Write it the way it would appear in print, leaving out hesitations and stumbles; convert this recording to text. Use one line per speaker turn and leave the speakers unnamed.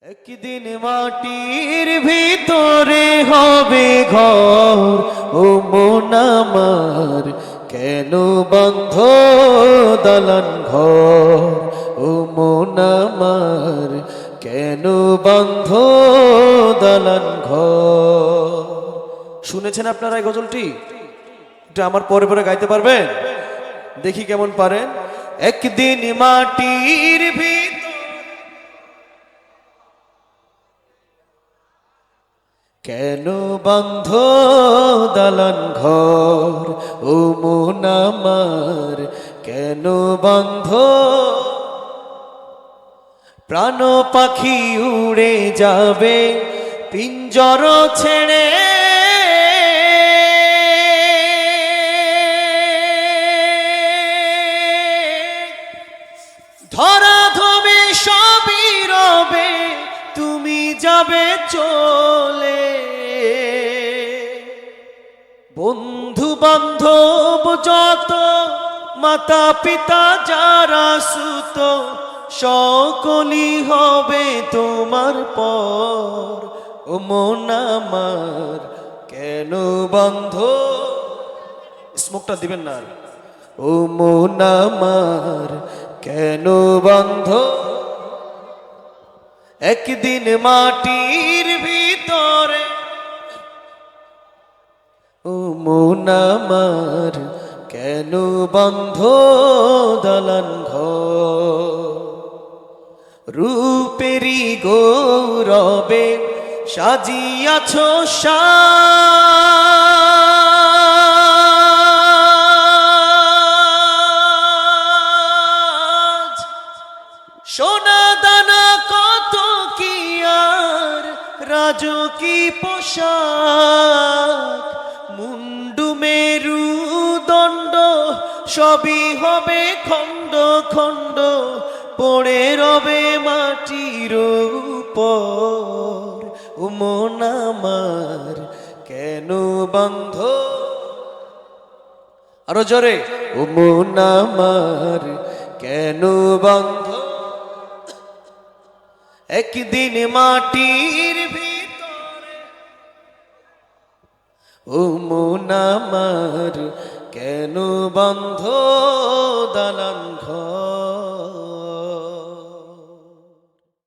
একদিন মাটির ভিতরে হবে ঘর, ও মন আমার কেন বন্ধ দালান ঘর, ও মন আমার কেন বন্ধ দালান ঘর। শুনেছেন আপনারা এই গজলটি? এটা আমার পরে পরে গাইতে পারবেন? দেখি কেমন পারেন। একদিন মাটির ভিতর কেন বন্ধ দালান ঘর, ও মন আমার কেন বন্ধ। প্রাণ পাখি উড়ে যাবে পিঞ্জর ছেড়ে, ধরাধমে সবই রবে তুমি যাবে চলে। বন্ধু বান্ধব যত মাতা পিতা যারা সুত সকলই হবে তোমার পর, ও মন আমার কেন বন্ধ। স্মোকটা দিবেন না। ও মন আমার কেন বন্ধ। একদিন মাটির ভিতরে, ও মন আমার কেন বন্ধ দালান ঘর। রূপেরি গৌরবে সাজিয়াছ সাজ, সোনা দানা কত কি আর রাজকী পোশাক, মুন্ডু মেরু দণ্ড সবই হবে খণ্ড খণ্ড, পড়ে রবে মাটির উপর, ও মন আমার কেন বন্ধ। আরো জোরে, ও মন আমার কেন বন্ধ। একদিন মাটির ভিতরে, ও মন আমার কেন বন্ধ দালান ঘর।